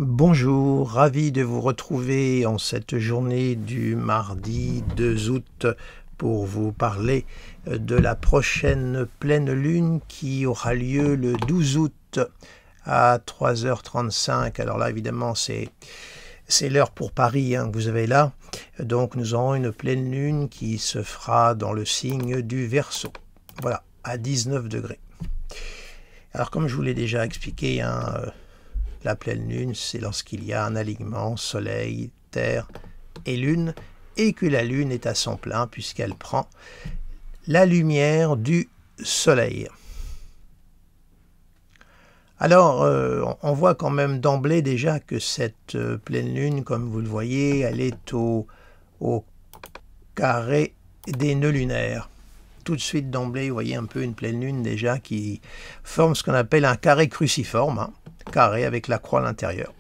Bonjour, ravi de vous retrouver en cette journée du mardi 2 août pour vous parler de la prochaine pleine lune qui aura lieu le 12 août à 3h35. Alors là, évidemment, c'est l'heure pour Paris que vous avez là. Donc nous aurons une pleine lune qui se fera dans le signe du Verseau. Voilà, à 19 degrés. Alors comme je vous l'ai déjà expliqué, la pleine lune, c'est lorsqu'il y a un alignement Soleil, Terre et Lune, et que la Lune est à son plein puisqu'elle prend la lumière du Soleil. Alors, on voit quand même d'emblée déjà que cette pleine lune, comme vous le voyez, elle est au carré des nœuds lunaires. Tout de suite d'emblée, vous voyez un peu une pleine lune déjà qui forme ce qu'on appelle un carré cruciforme, carré avec la croix à l'intérieur,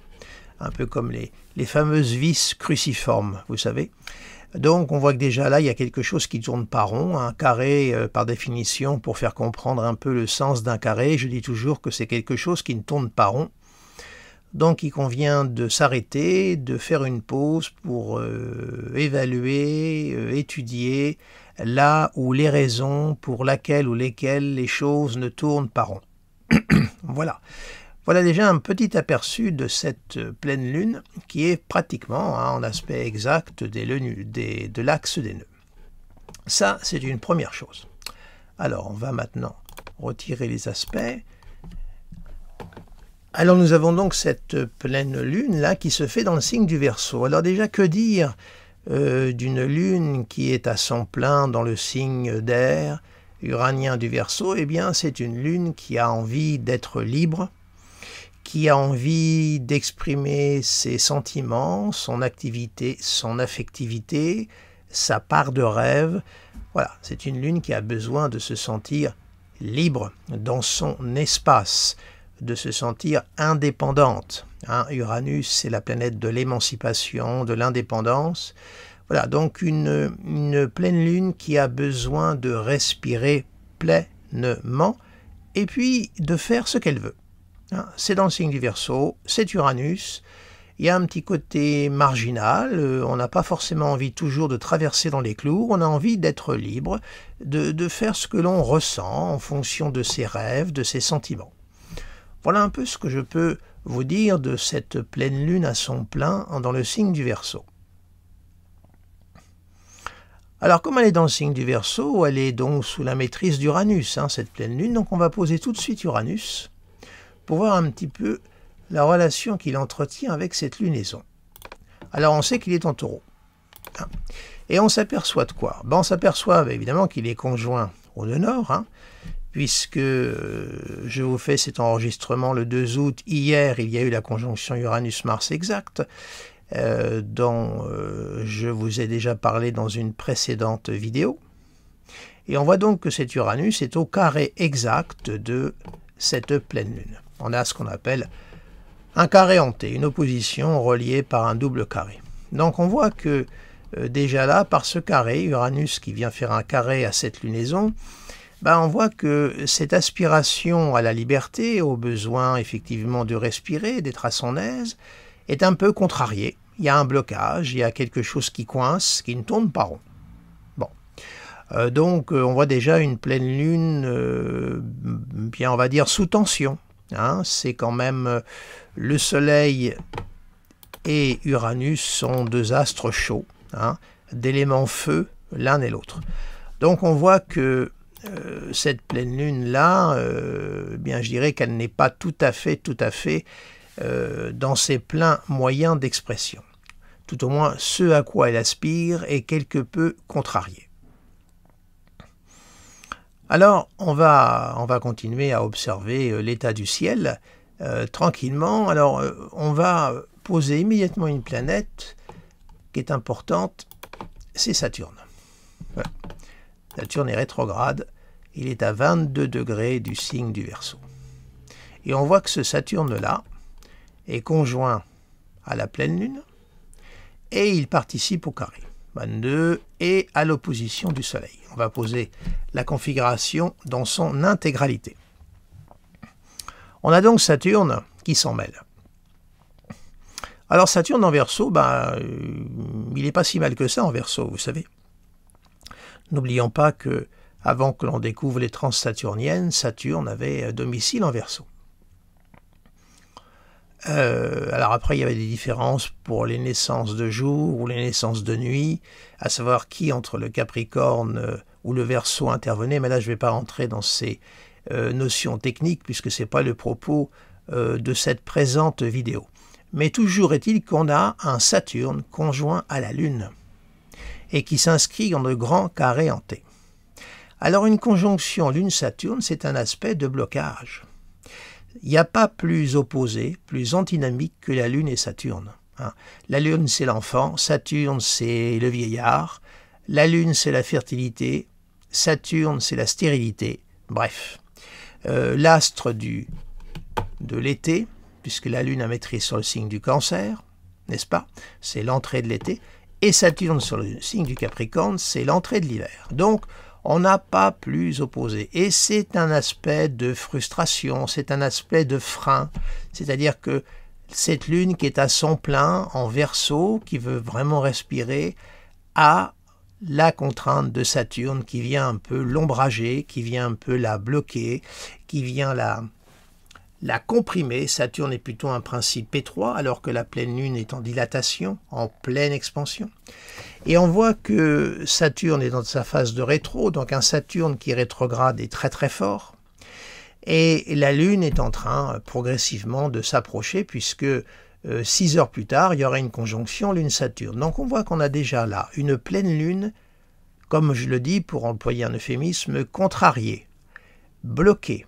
un peu comme les fameuses vis cruciformes, vous savez. Donc on voit que déjà là, il y a quelque chose qui ne tourne pas rond. Un carré, par définition, pour faire comprendre un peu le sens d'un carré, je dis toujours que c'est quelque chose qui ne tourne pas rond. Donc il convient de s'arrêter, de faire une pause pour évaluer, étudier là où les raisons pour laquelle ou lesquelles les choses ne tournent pas rond. Voilà. Voilà déjà un petit aperçu de cette pleine lune qui est pratiquement en aspect exact de l'axe des nœuds. Ça, c'est une première chose. Alors, on va maintenant retirer les aspects. Alors, nous avons donc cette pleine lune là qui se fait dans le signe du Verseau. Alors déjà, que dire d'une lune qui est à son plein dans le signe d'air uranien du Verseau? Eh bien, c'est une lune qui a envie d'être libre, qui a envie d'exprimer ses sentiments, son activité, son affectivité, sa part de rêve. Voilà, c'est une lune qui a besoin de se sentir libre dans son espace, de se sentir indépendante. Uranus, c'est la planète de l'émancipation, de l'indépendance. Voilà, donc une pleine lune qui a besoin de respirer pleinement et puis de faire ce qu'elle veut. C'est dans le signe du Verseau, c'est Uranus, il y a un petit côté marginal, on n'a pas forcément envie toujours de traverser dans les clous, on a envie d'être libre, de faire ce que l'on ressent en fonction de ses rêves, de ses sentiments. Voilà un peu ce que je peux vous dire de cette pleine lune à son plein dans le signe du Verseau. Alors comme elle est dans le signe du Verseau, elle est donc sous la maîtrise d'Uranus, cette pleine lune, donc on va poser tout de suite Uranus pour voir un petit peu la relation qu'il entretient avec cette lunaison. Alors on sait qu'il est en Taureau. Et on s'aperçoit de quoi? On s'aperçoit évidemment qu'il est conjoint au nœud nord, puisque je vous fais cet enregistrement le 2 août. Hier, il y a eu la conjonction Uranus-Mars exacte, dont je vous ai déjà parlé dans une précédente vidéo. Et on voit donc que cet Uranus est au carré exact de cette pleine lune. On a ce qu'on appelle un carré hanté, une opposition reliée par un double carré. Donc on voit que déjà là, par ce carré, Uranus qui vient faire un carré à cette lunaison, on voit que cette aspiration à la liberté, au besoin effectivement de respirer, d'être à son aise, est un peu contrariée. Il y a un blocage, il y a quelque chose qui coince, qui ne tourne pas rond. Donc on voit déjà une pleine lune, bien on va dire sous tension. C'est quand même le Soleil et Uranus sont deux astres chauds, d'éléments feu l'un et l'autre. Donc on voit que cette pleine lune là, bien je dirais qu'elle n'est pas tout à fait dans ses pleins moyens d'expression. Tout au moins ce à quoi elle aspire est quelque peu contrarié. Alors, on va continuer à observer l'état du ciel tranquillement. Alors, on va poser immédiatement une planète qui est importante, c'est Saturne. Voilà. Saturne est rétrograde, il est à 22 degrés du signe du Verseau. Et on voit que ce Saturne-là est conjoint à la pleine lune et il participe au carré. 22 et à l'opposition du Soleil. On va poser la configuration dans son intégralité. On a donc Saturne qui s'en mêle. Alors Saturne en Verseau, il n'est pas si mal que ça en Verseau, vous savez. N'oublions pas que avant que l'on découvre les transsaturniennes, Saturne avait domicile en Verseau. Alors après, il y avait des différences pour les naissances de jour ou les naissances de nuit, à savoir qui entre le Capricorne ou le Verseau intervenait, mais là je ne vais pas rentrer dans ces notions techniques puisque ce n'est pas le propos de cette présente vidéo. Mais toujours est-il qu'on a un Saturne conjoint à la Lune et qui s'inscrit dans de grands carrés en T. Alors une conjonction Lune-Saturne, c'est un aspect de blocage. Il n'y a pas plus opposé, plus antinomique que la Lune et Saturne. La Lune, c'est l'enfant, Saturne, c'est le vieillard, la Lune, c'est la fertilité, Saturne, c'est la stérilité. Bref, l'astre de l'été, puisque la Lune a maîtrise sur le signe du Cancer, n'est-ce pas? C'est l'entrée de l'été, et Saturne sur le signe du Capricorne, c'est l'entrée de l'hiver. Donc, on n'a pas plus opposé. Et c'est un aspect de frustration, c'est un aspect de frein. C'est-à-dire que cette lune qui est à son plein en Verseau, qui veut vraiment respirer, a la contrainte de Saturne qui vient un peu l'ombrager, qui vient un peu la bloquer, qui vient la comprimer. Saturne est plutôt un principe étroit, alors que la pleine lune est en dilatation, en pleine expansion. Et on voit que Saturne est dans sa phase de rétro, donc un Saturne qui rétrograde est très très fort. Et la Lune est en train progressivement de s'approcher, puisque 6 heures plus tard, il y aura une conjonction Lune-Saturne. Donc on voit qu'on a déjà là une pleine Lune, comme je le dis pour employer un euphémisme, contrariée, bloquée.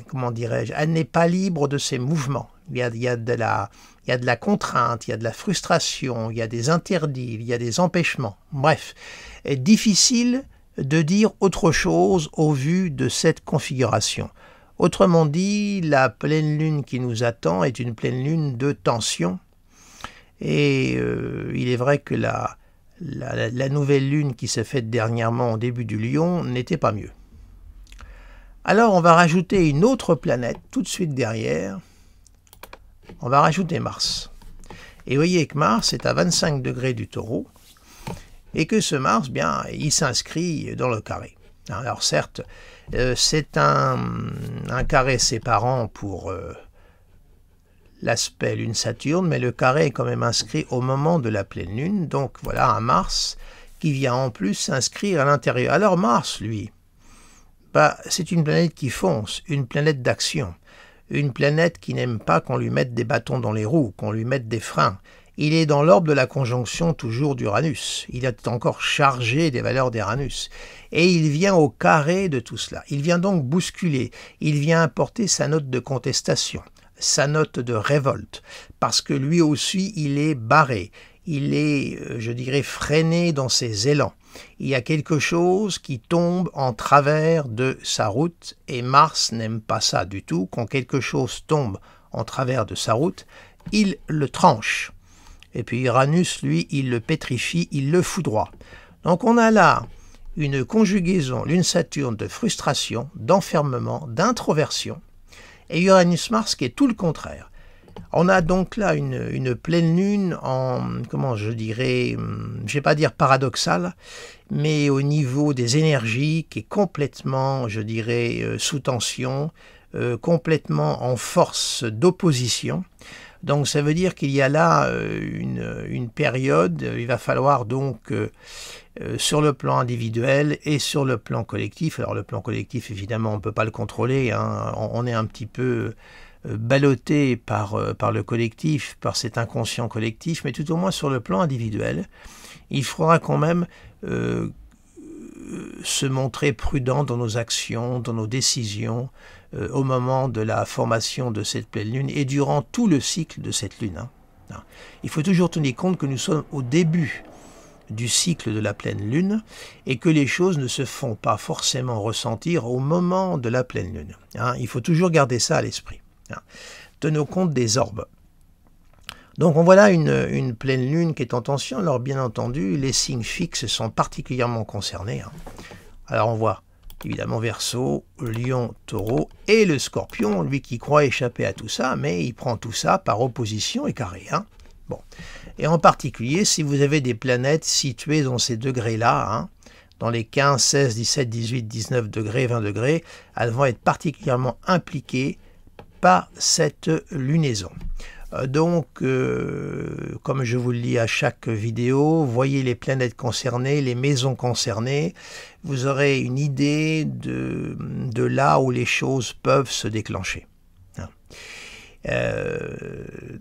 Comment dirais-je, elle n'est pas libre de ses mouvements. Il y a de la contrainte, il y a de la frustration, il y a des interdits, il y a des empêchements. Bref, est difficile de dire autre chose au vu de cette configuration. Autrement dit, la pleine lune qui nous attend est une pleine lune de tension. Et il est vrai que la nouvelle lune qui s'est faite dernièrement au début du Lion n'était pas mieux. Alors on va rajouter une autre planète tout de suite derrière. On va rajouter Mars. Et vous voyez que Mars est à 25 degrés du Taureau et que ce Mars, bien, il s'inscrit dans le carré. Alors certes, c'est un carré séparant pour l'aspect Lune-Saturne, mais le carré est quand même inscrit au moment de la pleine Lune. Donc voilà un Mars qui vient en plus s'inscrire à l'intérieur. Alors Mars, lui, c'est une planète qui fonce, une planète d'action, une planète qui n'aime pas qu'on lui mette des bâtons dans les roues, qu'on lui mette des freins. Il est dans l'ordre de la conjonction toujours d'Uranus. Il est encore chargé des valeurs d'Uranus. Et il vient au carré de tout cela. Il vient donc bousculer, il vient apporter sa note de contestation, sa note de révolte, parce que lui aussi, il est barré, il est, je dirais, freiné dans ses élans. Il y a quelque chose qui tombe en travers de sa route, et Mars n'aime pas ça du tout. Quand quelque chose tombe en travers de sa route, il le tranche. Et puis Uranus, lui, il le pétrifie, il le foudroie. Donc on a là une conjugaison Lune-Saturne de frustration, d'enfermement, d'introversion, et Uranus-Mars qui est tout le contraire. On a donc là une pleine lune en, comment je dirais, je ne vais pas dire paradoxale, mais au niveau des énergies qui est complètement, je dirais, sous tension, complètement en force d'opposition. Donc ça veut dire qu'il y a là une période, il va falloir donc sur le plan individuel et sur le plan collectif. Alors le plan collectif, évidemment, on ne peut pas le contrôler, hein, on est un petit peu ballotté par le collectif, par cet inconscient collectif, mais tout au moins sur le plan individuel, il faudra quand même se montrer prudent dans nos actions, dans nos décisions, au moment de la formation de cette pleine lune et durant tout le cycle de cette lune. Il faut toujours tenir compte que nous sommes au début du cycle de la pleine lune et que les choses ne se font pas forcément ressentir au moment de la pleine lune. Il faut toujours garder ça à l'esprit. Tenons compte des orbes. Donc on voit là une pleine lune qui est en tension. Alors bien entendu, les signes fixes sont particulièrement concernés. Alors on voit évidemment Verseau, Lion, Taureau, et le Scorpion, lui qui croit échapper à tout ça, mais il prend tout ça par opposition et carré. Hein. Bon. Et en particulier, si vous avez des planètes situées dans ces degrés-là, hein, dans les 15, 16, 17, 18, 19 degrés, 20 degrés, elles vont être particulièrement impliquées par cette lunaison. Donc, comme je vous le dis à chaque vidéo, voyez les planètes concernées, les maisons concernées, vous aurez une idée de là où les choses peuvent se déclencher.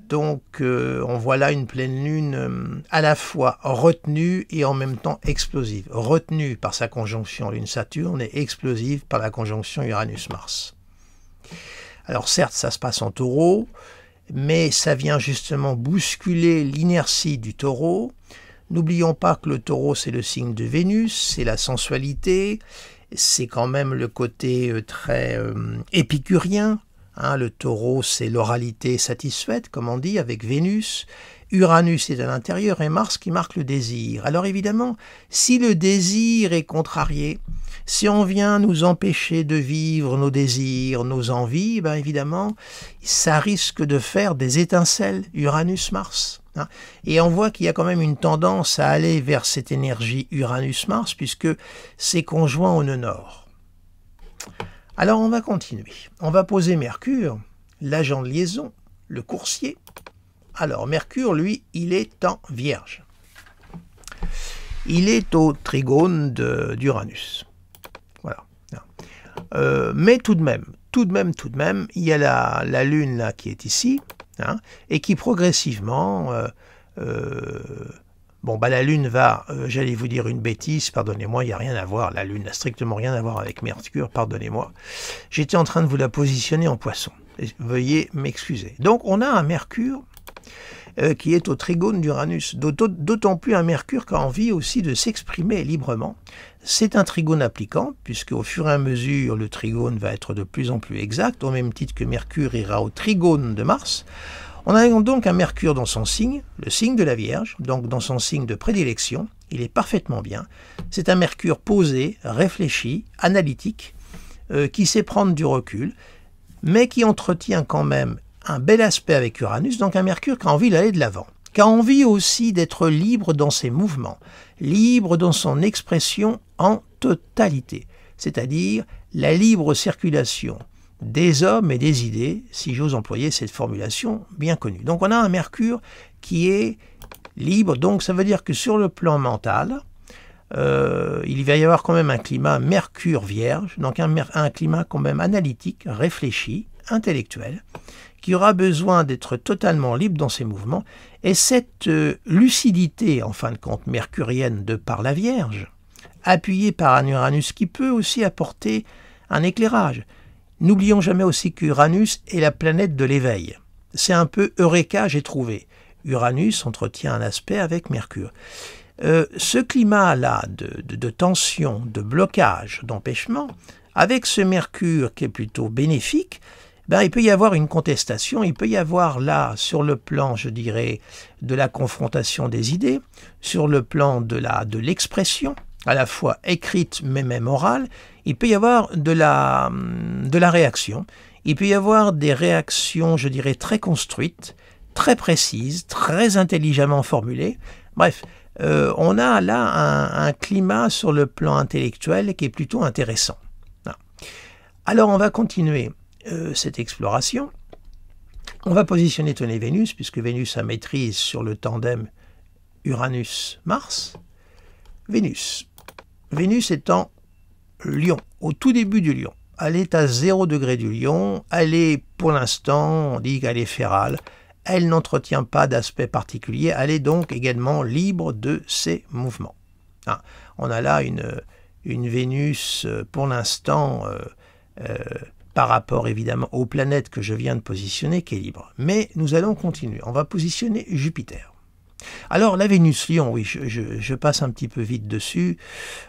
Donc, on voit là une pleine lune à la fois retenue et en même temps explosive. Retenue par sa conjonction Lune-Saturne et explosive par la conjonction Uranus-Mars. Alors certes, ça se passe en Taureau, mais ça vient justement bousculer l'inertie du Taureau. N'oublions pas que le Taureau, c'est le signe de Vénus, c'est la sensualité, c'est quand même le côté très épicurien. Hein, le Taureau, c'est l'oralité satisfaite, comme on dit, avec Vénus. Uranus est à l'intérieur et Mars qui marque le désir. Alors évidemment, si le désir est contrarié, si on vient nous empêcher de vivre nos désirs, nos envies, ben évidemment, ça risque de faire des étincelles, Uranus-Mars. Hein. Et on voit qu'il y a quand même une tendance à aller vers cette énergie Uranus-Mars, puisque c'est conjoint au nœud nord. Alors on va continuer. On va poser Mercure, l'agent de liaison, le coursier. Alors Mercure, lui, il est en Vierge. Il est au trigone d'Uranus. Voilà. Mais tout de même, il y a la Lune là qui est ici, hein, et qui progressivement... la Lune va, j'allais vous dire une bêtise, pardonnez-moi, il n'y a rien à voir, la Lune n'a strictement rien à voir avec Mercure, pardonnez-moi. J'étais en train de vous la positionner en Poisson, veuillez m'excuser. Donc on a un Mercure qui est au trigone d'Uranus, d'autant plus un Mercure qui a envie aussi de s'exprimer librement. C'est un trigone appliquant, puisque au fur et à mesure, le trigone va être de plus en plus exact, au même titre que Mercure ira au trigone de Mars. On a donc un Mercure dans son signe, le signe de la Vierge, donc dans son signe de prédilection, il est parfaitement bien. C'est un Mercure posé, réfléchi, analytique, qui sait prendre du recul, mais qui entretient quand même un bel aspect avec Uranus, donc un Mercure qui a envie d'aller de l'avant, qui a envie aussi d'être libre dans ses mouvements, libre dans son expression en totalité, c'est-à-dire la libre circulation des hommes et des idées, si j'ose employer cette formulation bien connue. Donc on a un Mercure qui est libre, donc ça veut dire que sur le plan mental, il va y avoir quand même un climat Mercure Vierge, donc un climat quand même analytique, réfléchi, intellectuel, qui aura besoin d'être totalement libre dans ses mouvements, et cette lucidité, en fin de compte, mercurienne de par la Vierge, appuyée par un Uranus qui peut aussi apporter un éclairage. N'oublions jamais aussi qu'Uranus est la planète de l'éveil. C'est un peu Eureka, j'ai trouvé. Uranus entretient un aspect avec Mercure. Ce climat-là de tension, de blocage, d'empêchement, avec ce Mercure qui est plutôt bénéfique, ben, il peut y avoir une contestation, il peut y avoir là, sur le plan, je dirais, de la confrontation des idées, sur le plan de l'expression, à la fois écrite mais même orale, il peut y avoir de la réaction, il peut y avoir des réactions, je dirais, très construites, très précises, très intelligemment formulées. Bref, on a là un climat sur le plan intellectuel qui est plutôt intéressant. Alors on va continuer cette exploration. On va positionner, tenez, Vénus, puisque Vénus a maîtrise sur le tandem Uranus-Mars. Vénus est en Lion, au tout début du Lion. Elle est à 0 degré du Lion, elle est pour l'instant, on dit qu'elle est férale, elle n'entretient pas d'aspect particulier, elle est donc également libre de ses mouvements. Hein, on a là une Vénus pour l'instant, par rapport évidemment aux planètes que je viens de positionner, qui est libre. Mais nous allons continuer, on va positionner Jupiter. Alors la Vénus Lion, oui, je passe un petit peu vite dessus.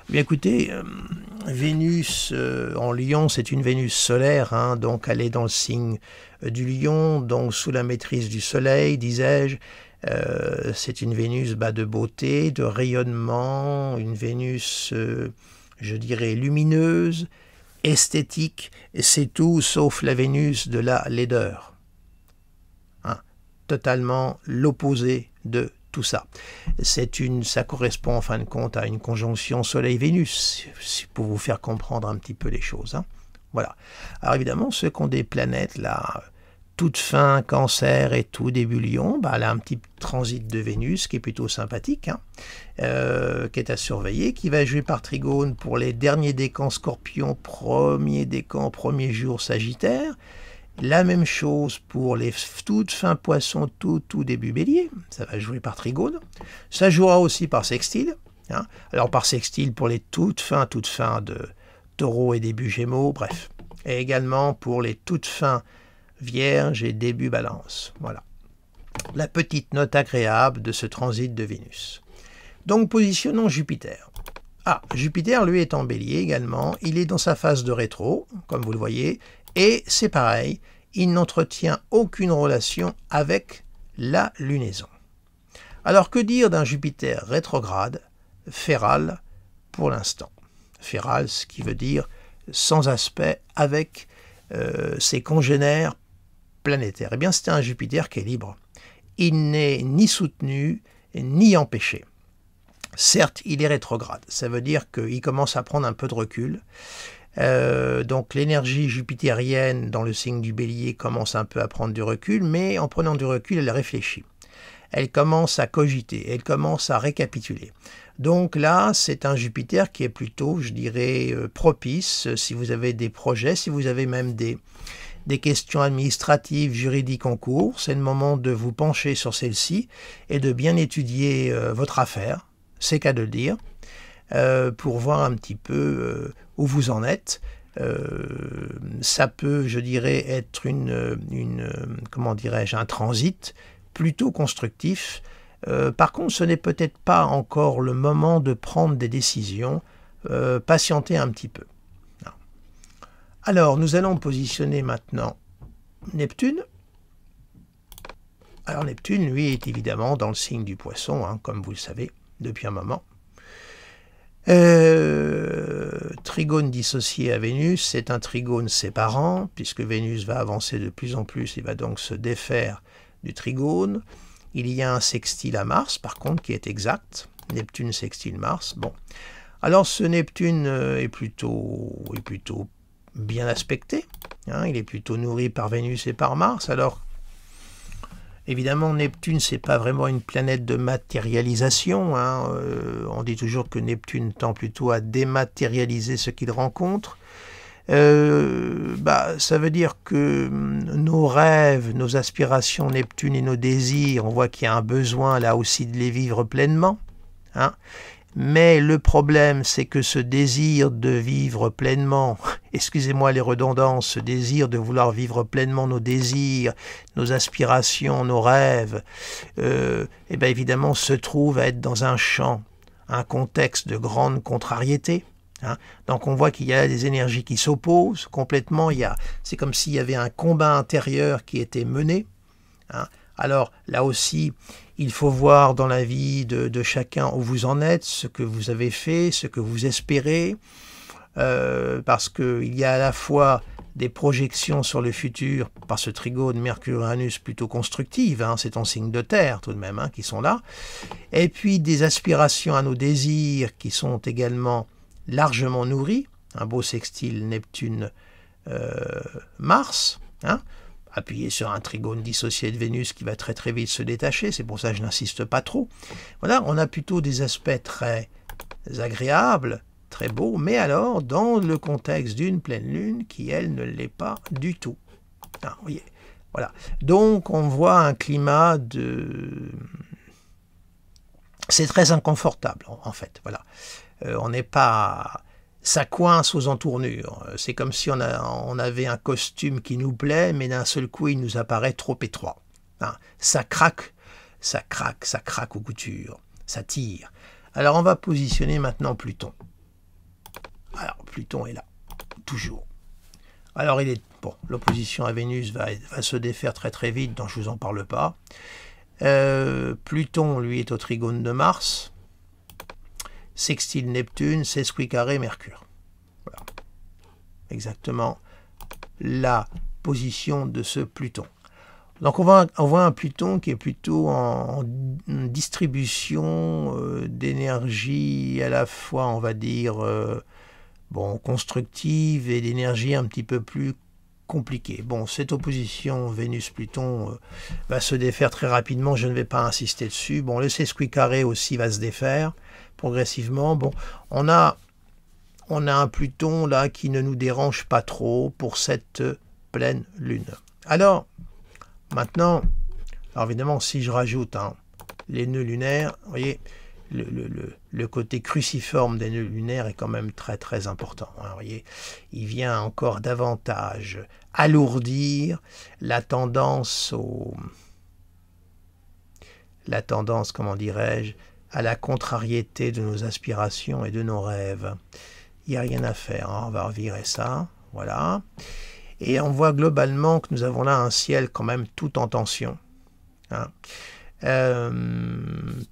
Bien écoutez, Vénus en Lion, c'est une Vénus solaire, hein, donc elle est dans le signe du Lion, donc sous la maîtrise du Soleil, disais-je. C'est une Vénus de beauté, de rayonnement, une Vénus, je dirais, lumineuse, esthétique, c'est tout sauf la Vénus de la laideur. Hein, totalement l'opposé de tout ça. Ça correspond en fin de compte à une conjonction Soleil-Vénus, pour vous faire comprendre un petit peu les choses. Hein. Voilà. Alors évidemment, ceux qui ont des planètes là, toute fin Cancer et tout début Lion, bah, elle a un petit transit de Vénus qui est plutôt sympathique, hein, qui est à surveiller, qui va jouer par trigone pour les derniers décans Scorpion, premier décan, premier jour Sagittaire. La même chose pour les toutes fins Poissons, tout début Bélier, ça va jouer par trigone. Ça jouera aussi par sextile. Hein. Alors par sextile pour les toutes fins de Taureau et début Gémeaux, bref. Et également pour les toutes fins Vierge et début Balance. Voilà. La petite note agréable de ce transit de Vénus. Donc positionnons Jupiter. Ah, Jupiter, lui, est en Bélier également. Il est dans sa phase de rétro, comme vous le voyez. Et c'est pareil, il n'entretient aucune relation avec la lunaison. Alors que dire d'un Jupiter rétrograde, féral pour l'instant? Féral, ce qui veut dire sans aspect avec ses congénères planétaires. Eh bien, c'est un Jupiter qui est libre. Il n'est ni soutenu, ni empêché. Certes, il est rétrograde. Ça veut dire qu'il commence à prendre un peu de recul. Donc l'énergie jupitérienne dans le signe du Bélier commence un peu à prendre du recul, mais en prenant du recul, elle réfléchit. Elle commence à cogiter, elle commence à récapituler. Donc là, c'est un Jupiter qui est plutôt, je dirais, propice si vous avez des projets, si vous avez même des questions administratives, juridiques en cours. C'est le moment de vous pencher sur celles-ci et de bien étudier votre affaire, c'est qu'à de le dire, pour voir un petit peu où vous en êtes. Ça peut, je dirais, être comment dirais-je, un transit plutôt constructif. Par contre, ce n'est peut-être pas encore le moment de prendre des décisions. Patientez un petit peu. Alors, nous allons positionner maintenant Neptune. Alors, Neptune, lui, est évidemment dans le signe du Poisson, hein, comme vous le savez, depuis un moment. Trigone dissocié à Vénus, c'est un trigone séparant, puisque Vénus va avancer de plus en plus, il va donc se défaire du trigone. Il y a un sextile à Mars, par contre, qui est exact. Neptune sextile Mars. Bon. Alors, ce Neptune est plutôt bien aspecté. Hein, il est plutôt nourri par Vénus et par Mars. Alors, évidemment, Neptune, c'est pas vraiment une planète de matérialisation. Hein. On dit toujours que Neptune tend plutôt à dématérialiser ce qu'il rencontre. Ça veut dire que nos rêves, nos aspirations Neptune et nos désirs, on voit qu'il y a un besoin là aussi de les vivre pleinement. Hein. Mais le problème, c'est que ce désir de vivre pleinement, excusez-moi les redondances, ce désir de vouloir vivre pleinement nos désirs, nos aspirations, nos rêves, évidemment se trouve à être dans un champ, un contexte de grande contrariété. Hein. Donc on voit qu'il y a des énergies qui s'opposent complètement, c'est comme s'il y avait un combat intérieur qui était mené. Hein. Alors là aussi, il faut voir dans la vie de chacun où vous en êtes, ce que vous avez fait, ce que vous espérez, parce qu'il y a à la fois des projections sur le futur par ce trigone Mercure-Uranus plutôt constructive, hein, c'est en signe de terre tout de même, hein, qui sont là, et puis des aspirations à nos désirs qui sont également largement nourris, un beau sextile Neptune-Mars, hein, appuyé sur un trigone dissocié de Vénus qui va très très vite se détacher, c'est pour ça que je n'insiste pas trop. Voilà, on a plutôt des aspects très agréables, très beaux, mais alors dans le contexte d'une pleine lune qui, elle, ne l'est pas du tout. Ah, vous voyez, voilà. Donc on voit un climat de... C'est très inconfortable, en fait, voilà. On n'est pas... Ça coince aux entournures. C'est comme si on avait un costume qui nous plaît, mais d'un seul coup, il nous apparaît trop étroit. Hein, ça craque aux coutures, ça tire. Alors, on va positionner maintenant Pluton. Alors, Pluton est là, toujours. Alors, l'opposition à Vénus va se défaire très très vite, donc je ne vous en parle pas. Pluton, lui, est au trigone de Mars. sextile Neptune, sesquicarré Mercure. Voilà. Exactement la position de ce Pluton. Donc on voit un Pluton qui est plutôt en distribution d'énergie à la fois, on va dire, bon, constructive et d'énergie un petit peu plus compliquée. Bon, cette opposition Vénus-Pluton va se défaire très rapidement, je ne vais pas insister dessus. Bon, le sesquicarré aussi va se défaire progressivement. Bon, on a un Pluton là qui ne nous dérange pas trop pour cette pleine lune. Alors, maintenant, alors évidemment, si je rajoute les nœuds lunaires, vous voyez, le côté cruciforme des nœuds lunaires est quand même très très important. Vous voyez, il vient encore davantage alourdir la tendance comment dirais-je, à la contrariété de nos aspirations et de nos rêves. Il n'y a rien à faire, on va revirer ça, voilà. Et on voit globalement que nous avons là un ciel quand même tout en tension.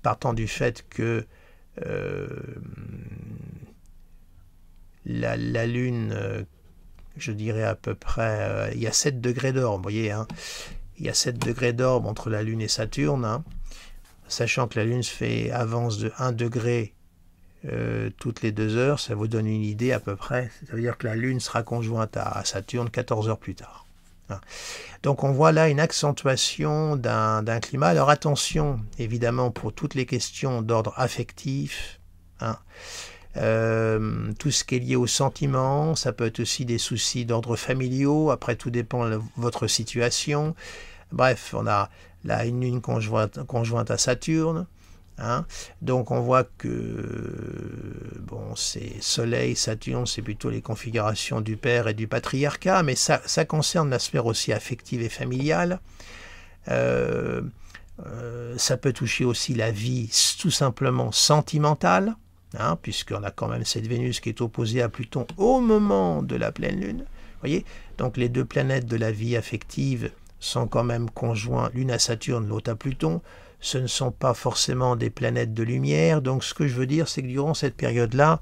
Partant du fait que la Lune, je dirais à peu près, il y a 7 degrés d'orbe, vous voyez, il y a 7 degrés d'orbe entre la Lune et Saturne, sachant que la Lune avance de 1 degré toutes les 2 heures, ça vous donne une idée à peu près. Ça veut dire que la Lune sera conjointe à Saturne 14 heures plus tard. Donc on voit là une accentuation d'un climat. Alors attention, évidemment, pour toutes les questions d'ordre affectif, tout ce qui est lié aux sentiments, ça peut être aussi des soucis d'ordre familiaux, après tout dépend de votre situation. Bref, on a là une lune conjointe à Saturne. Donc on voit que bon, c'est Soleil, Saturne, c'est plutôt les configurations du père et du patriarcat, mais ça concerne la sphère aussi affective et familiale. Ça peut toucher aussi la vie tout simplement sentimentale, puisqu'on a quand même cette Vénus qui est opposée à Pluton au moment de la pleine lune. Voyez, donc les 2 planètes de la vie affective sont quand même conjoints, l'une à Saturne, l'autre à Pluton. Ce ne sont pas forcément des planètes de lumière. Donc ce que je veux dire, c'est que durant cette période-là,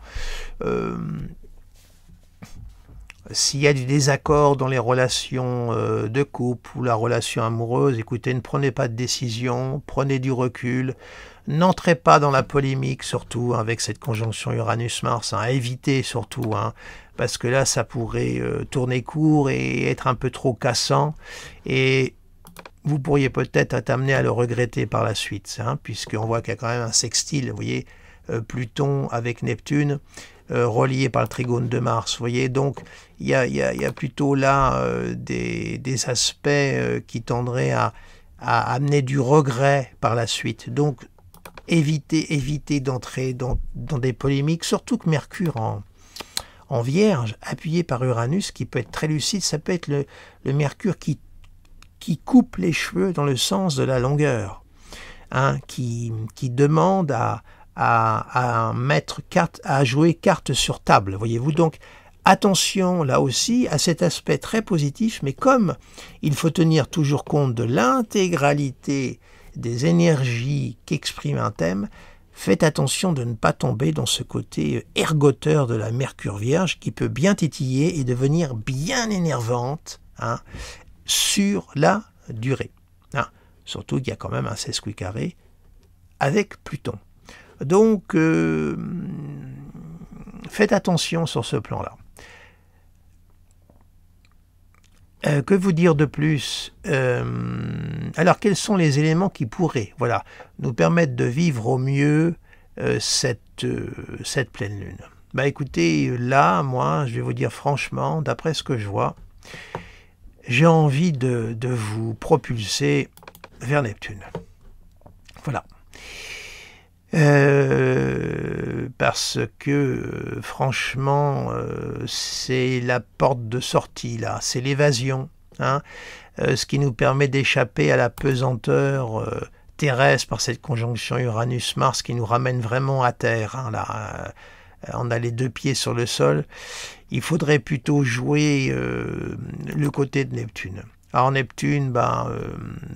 s'il y a du désaccord dans les relations de couple ou la relation amoureuse, écoutez, ne prenez pas de décision, prenez du recul, n'entrez pas dans la polémique, surtout avec cette conjonction Uranus-Mars, évitez surtout, parce que là, ça pourrait tourner court et être un peu trop cassant, et vous pourriez peut-être être amené à le regretter par la suite, puisqu'on voit qu'il y a quand même un sextile, vous voyez, Pluton avec Neptune, relié par le trigone de Mars, vous voyez, donc il y a plutôt là des aspects qui tendraient à amener du regret par la suite. Donc évitez d'entrer dans des polémiques, surtout que Mercure en Vierge, appuyé par Uranus, qui peut être très lucide, ça peut être le Mercure qui coupe les cheveux dans le sens de la longueur, qui demande à jouer carte sur table, voyez-vous. Donc attention là aussi à cet aspect très positif, mais comme il faut tenir toujours compte de l'intégralité des énergies qu'exprime un thème, faites attention de ne pas tomber dans ce côté ergoteur de la Mercure Vierge qui peut bien tétiller et devenir bien énervante, sur la durée. Surtout qu'il y a quand même un sesquicarré avec Pluton. Donc, faites attention sur ce plan-là. Que vous dire de plus? Alors, quels sont les éléments qui pourraient, nous permettre de vivre au mieux cette pleine lune? Écoutez, là, moi, je vais vous dire franchement, d'après ce que je vois, j'ai envie de vous propulser vers Neptune. Voilà. Parce que, franchement, c'est la porte de sortie, là. C'est l'évasion. Ce qui nous permet d'échapper à la pesanteur terrestre par cette conjonction Uranus-Mars qui nous ramène vraiment à terre. Là, on a les 2 pieds sur le sol. Il faudrait plutôt jouer le côté de Neptune. Alors Neptune,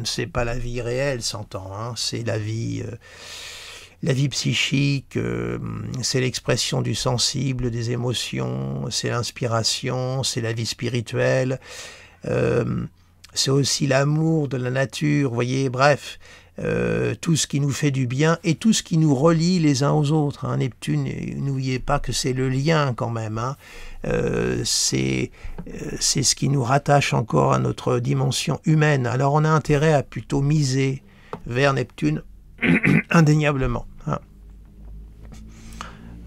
c'est pas la vie réelle, s'entend, c'est la vie la vie psychique, c'est l'expression du sensible, des émotions, c'est l'inspiration, c'est la vie spirituelle, c'est aussi l'amour de la nature, vous voyez, bref, tout ce qui nous fait du bien et tout ce qui nous relie les uns aux autres. Hein. Neptune, n'oubliez pas que c'est le lien quand même, hein. C'est ce qui nous rattache encore à notre dimension humaine. Alors on a intérêt à plutôt miser vers Neptune, indéniablement. Hein.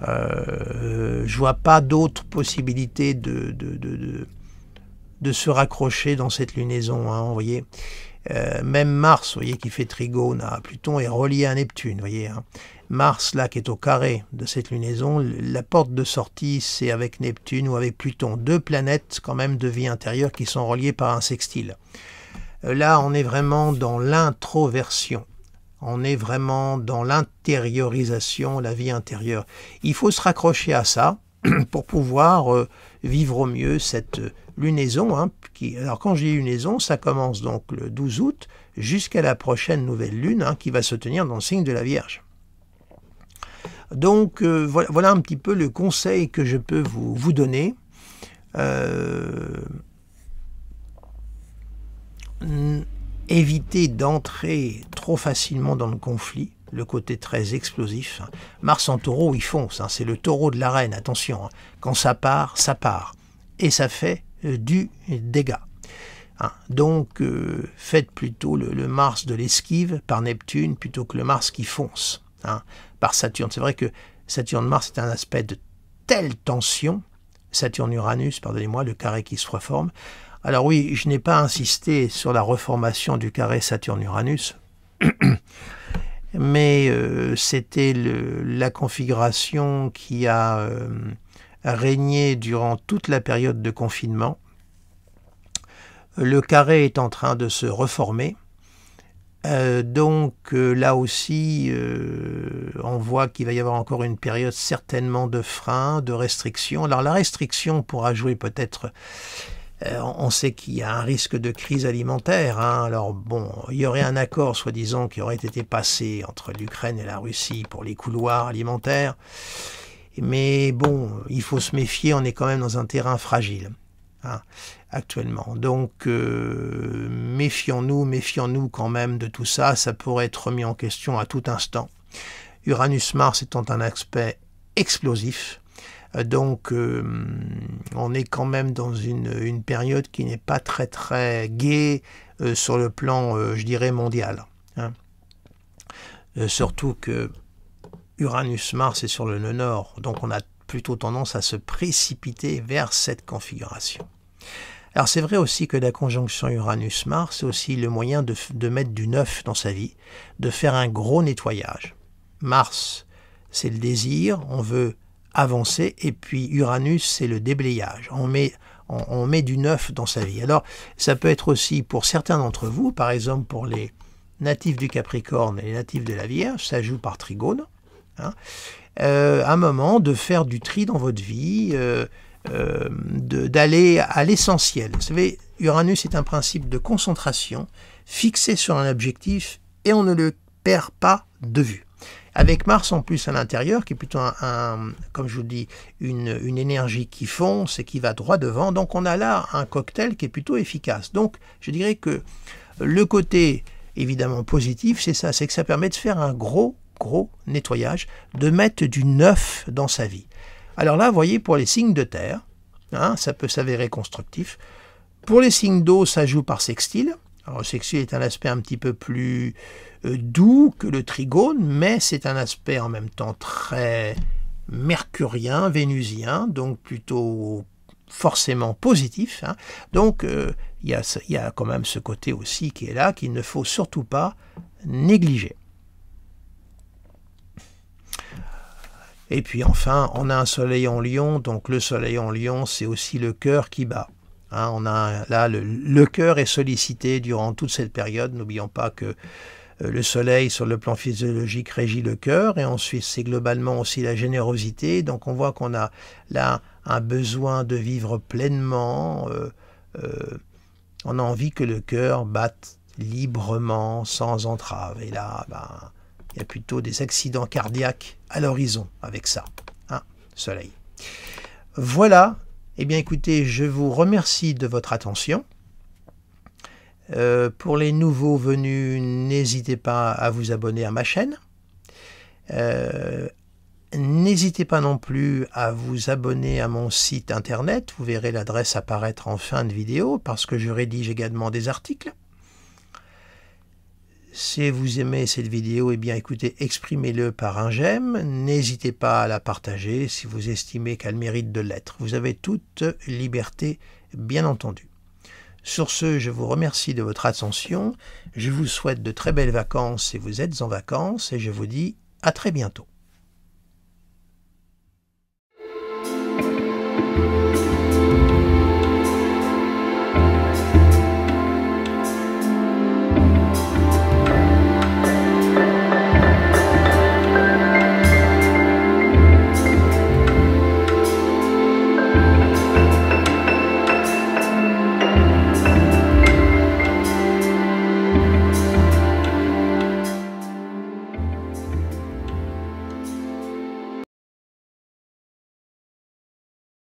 Je vois pas d'autres possibilités de se raccrocher dans cette lunaison, hein, vous voyez. Même Mars, vous voyez, qui fait trigone à Pluton, est relié à Neptune, vous voyez. Hein. Mars, là, qui est au carré de cette lunaison, la porte de sortie, c'est avec Neptune ou avec Pluton. Deux planètes, quand même, de vie intérieure qui sont reliées par un sextile. Là, on est vraiment dans l'introversion. On est vraiment dans l'intériorisation, la vie intérieure. Il faut se raccrocher à ça pour pouvoir vivre au mieux cette lunaison. Hein, alors quand j'ai lunaison, ça commence donc le 12 août jusqu'à la prochaine nouvelle lune, hein, qui va se tenir dans le signe de la Vierge. Donc voilà un petit peu le conseil que je peux vous donner. Évitez d'entrer trop facilement dans le conflit, le côté très explosif. Mars en taureau, il fonce, hein, c'est le taureau de l'arène, attention. Hein. Quand ça part, et ça fait du dégât. Hein. Donc faites plutôt le Mars de l'esquive par Neptune plutôt que le Mars qui fonce, hein, par Saturne. C'est vrai que Saturne-Mars est un aspect de telle tension, Saturne-Uranus, pardonnez-moi, le carré qui se reforme. Alors oui, je n'ai pas insisté sur la reformation du carré Saturne-Uranus, mais c'était la configuration qui a régné durant toute la période de confinement. Le carré est en train de se reformer, donc là aussi, on voit qu'il va y avoir encore une période certainement de frein, de restriction. Alors la restriction pourra jouer peut-être... on sait qu'il y a un risque de crise alimentaire. Hein. Alors bon, il y aurait un accord, soi-disant, qui aurait été passé entre l'Ukraine et la Russie pour les couloirs alimentaires. Mais bon, il faut se méfier, on est quand même dans un terrain fragile, hein, actuellement. Donc, méfions-nous quand même de tout ça. Ça pourrait être remis en question à tout instant. Uranus-Mars étant un aspect explosif. Donc, on est quand même dans une période qui n'est pas très très gaie sur le plan, je dirais, mondial. Hein. Surtout que Uranus-Mars est sur le nœud nord, donc on a plutôt tendance à se précipiter vers cette configuration. Alors c'est vrai aussi que la conjonction Uranus-Mars, c'est aussi le moyen de mettre du neuf dans sa vie, de faire un gros nettoyage. Mars, c'est le désir, on veut avancer, et puis Uranus, c'est le déblayage. On met du neuf dans sa vie. Alors, ça peut être aussi pour certains d'entre vous, par exemple pour les natifs du Capricorne et les natifs de la Vierge, ça joue par trigone, hein, un moment de faire du tri dans votre vie, d'aller à l'essentiel. Vous savez, Uranus est un principe de concentration, fixé sur un objectif, et on ne le perd pas de vue. Avec Mars en plus à l'intérieur, qui est plutôt comme je vous dis, une énergie qui fonce et qui va droit devant. Donc on a là un cocktail qui est plutôt efficace. Donc je dirais que le côté évidemment positif, c'est ça, c'est que ça permet de faire un gros nettoyage, de mettre du neuf dans sa vie. Alors là, vous voyez, pour les signes de terre, hein, ça peut s'avérer constructif. Pour les signes d'eau, ça joue par sextile. Alors le sextile est un aspect un petit peu plus doux que le trigone, mais c'est un aspect en même temps très mercurien, vénusien, donc plutôt forcément positif. Hein. Donc il y a quand même ce côté aussi qui est là, qu'il ne faut surtout pas négliger. Et puis enfin, on a un soleil en Lion, donc le soleil en Lion, c'est aussi le cœur qui bat. Hein, on a là le cœur est sollicité durant toute cette période. N'oublions pas que le soleil, sur le plan physiologique, régit le cœur, et ensuite c'est globalement aussi la générosité. Donc on voit qu'on a là un besoin de vivre pleinement. On a envie que le cœur batte librement, sans entrave. Et là, Il y a plutôt des accidents cardiaques à l'horizon avec ça. Hein, soleil. Voilà. Eh bien, écoutez, je vous remercie de votre attention. Pour les nouveaux venus, n'hésitez pas à vous abonner à ma chaîne. N'hésitez pas non plus à vous abonner à mon site internet. Vous verrez l'adresse apparaître en fin de vidéo parce que je rédige également des articles. Si vous aimez cette vidéo, eh bien écoutez, exprimez-le par un j'aime. N'hésitez pas à la partager si vous estimez qu'elle mérite de l'être. Vous avez toute liberté, bien entendu. Sur ce, je vous remercie de votre attention. Je vous souhaite de très belles vacances si vous êtes en vacances et je vous dis à très bientôt.